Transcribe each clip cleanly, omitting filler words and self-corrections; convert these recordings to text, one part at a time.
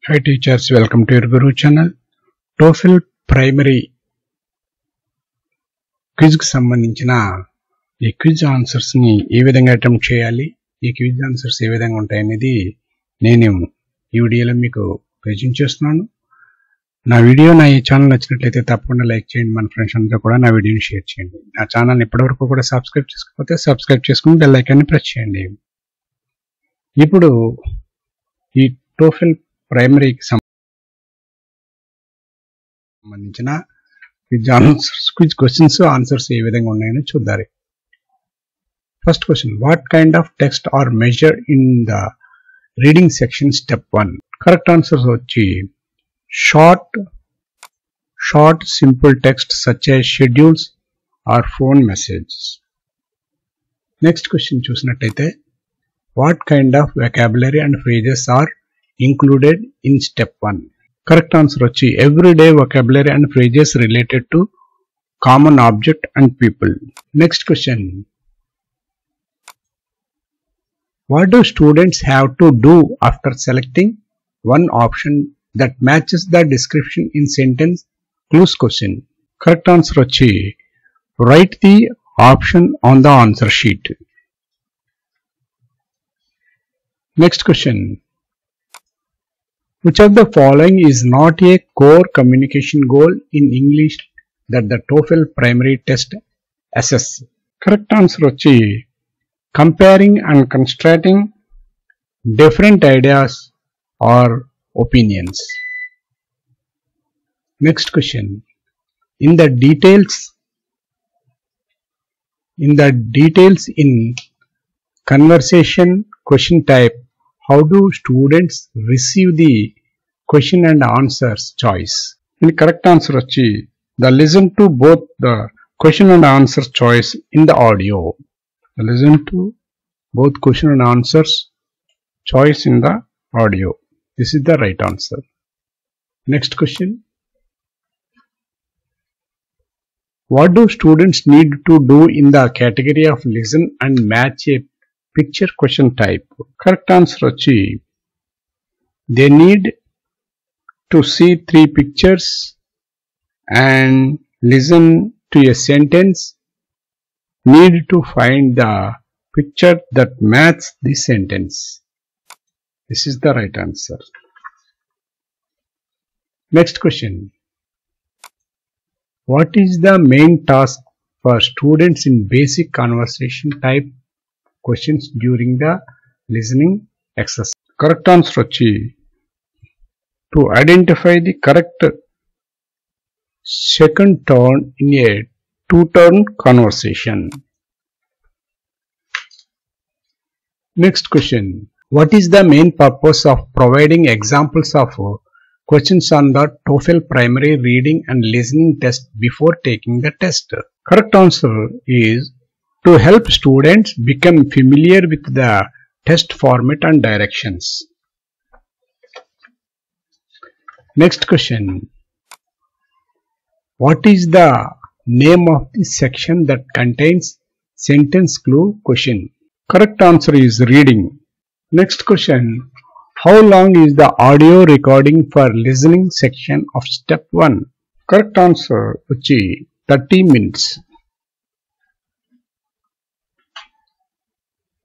Hi teachers, welcome to your Guru channel. TOEFL primary quiz కి సంబంధించిన ఈ quiz answers ని ఏ విధంగా అటెంప్ట్ చేయాలి, ఈ క్విజ్ ఆన్సర్స్ ఏ విధంగా ఉంటాయనేది నేను ఈ వీడియోలో మీకు ప్రెజెంట్ చేస్తున్నాను. నా ఈ ఛానల్ నచ్చినట్లయితే తప్పకుండా లైక్ చేయండి, మన ఫ్రెండ్స్ అందరూ కూడా నా వీడియోని షేర్ చేయండి. నా ఛానల్ ఇప్పటివరకు కూడా సబ్స్క్రైబ్ చేసుకోకపోతే సబ్స్క్రైబ్ చేసుకుని బెల్ ఐకాన్ని ప్రెస్ చేయండి. ఇప్పుడు ఈ TOEFL ప్రైమరీకి సంబంధించిన క్విజ్ క్వశ్చన్స్ ఆన్సర్స్ ఏ విధంగా ఉన్నాయని చూద్దాం. First question, what kind of text are measure in the reading section step 1? Correct answers వచ్చి short simple text such as schedules or phone messages. Next question చూసినట్టయితే, what kind of vocabulary and phrases are included in step 1? Correct answer వచ్చి everyday vocabulary and phrases related to common object and people. Next question, what do students have to do after selecting one option that matches the description in sentence clues question? Correct answer వచ్చి write the option on the answer sheet. Next question, which of the following is not a core communication goal in English that the TOEFL primary test assess? Correct answer వచ్చి comparing and constructing different ideas or opinions. Next question, in the details in conversation question type, how do students receive the question and answers choice? The correct answer వచ్చి the listen to both the question and answer choice in the audio. Listen to both question and answers choice in the audio. This is the right answer. Next question, what do students need to do in the category of listen and match a picture question type? Correct answer వచ్చి they need to see 3 pictures and listen to a sentence, need to find the picture that matches the sentence. This is the right answer. Next question, what is the main task for students in basic conversation type questions during the listening exercise? Correct answer వచ్చి to identify the correct second turn in a 2-turn conversation. Next question, what is the main purpose of providing examples of questions on the TOEFL primary reading and listening test before taking the test? Correct answer is to help students become familiar with the test format and directions. Next question, what is the name of the section that contains sentence clue question? Correct answer is reading. Next question, how long is the audio recording for listening section of step 1? Correct answer వచ్చి 30 minutes.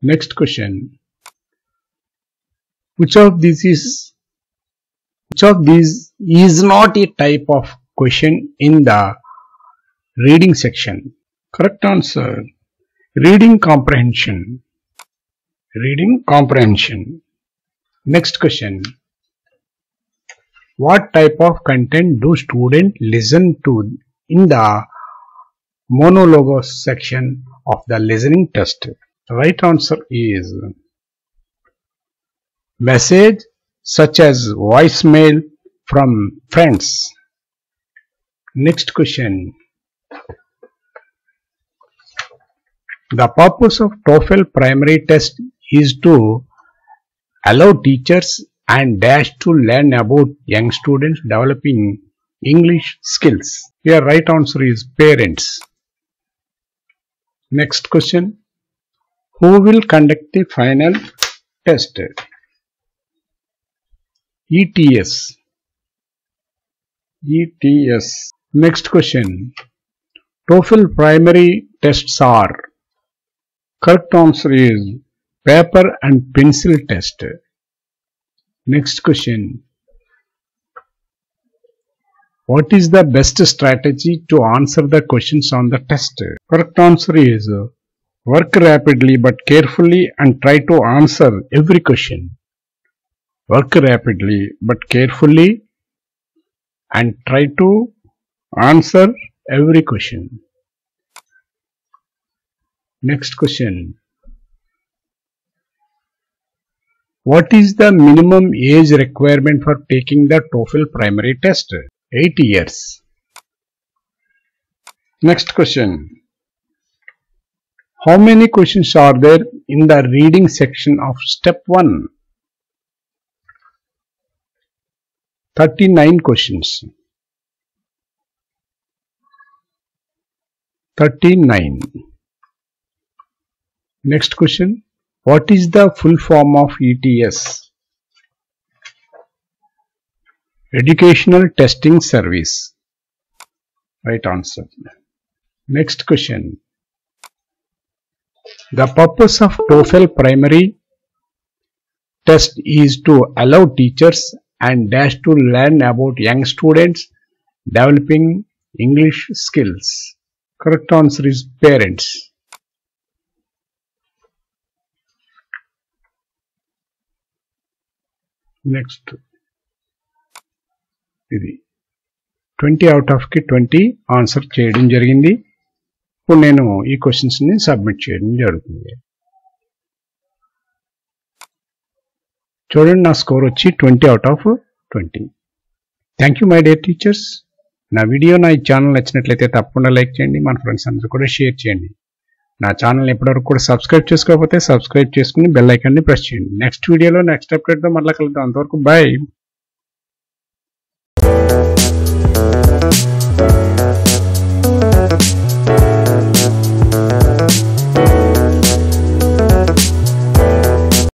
Next question, which of these is not a type of question in the reading section? Correct answer, reading comprehension. Next question, what type of content do students listen to in the monologues section of the listening test? Right answer is message such as voicemail from friends. Next question, the purpose of TOEFL primary test is to allow teachers and dash to learn about young students developing English skills. Here right answer is parents. Next question, who will conduct the final test? ETS. ETS. Next question. TOEFL primary tests are. Correct answer is paper and pencil test. Next question. What is the best strategy to answer the questions on the test? Correct answer is work rapidly but carefully and try to answer every question. Work rapidly but carefully and try to answer every question. Next question. What is the minimum age requirement for taking the TOEFL primary test? 8 years. Next question. How many questions are there in the reading section of step 1? 39 questions. 39. Next question. What is the full form of ETS? Educational Testing Service. Right answer. Next question. The purpose of TOEFL primary test is to allow teachers and dash to learn about young students developing English skills. Correct answer is parents. Next. ఇది 20 out of 20 answer చేయడం జరిగింది. ఇప్పుడు నేను ఈ questions ని submit చేయడం జరుగుతుంది. చూడండి, నా స్కోర్ వచ్చి 20 out of 20. Thank you my dear teachers. నా వీడియో నా ఈ ఛానల్ నచ్చినట్లయితే తప్పకుండా లైక్ చేయండి, మన ఫ్రెండ్స్ అందరూ కూడా షేర్ చేయండి. నా ఛానల్ ఎప్పటివరకు కూడా సబ్స్క్రైబ్ చేసుకోకపోతే సబ్స్క్రైబ్ చేసుకుని బెల్ ఐకాన్ని ప్రెస్ చేయండి. నెక్స్ట్ వీడియోలో నెక్స్ట్ అప్డేట్తో మళ్ళీ కలుద్దాం. అంతవరకు బాయ్.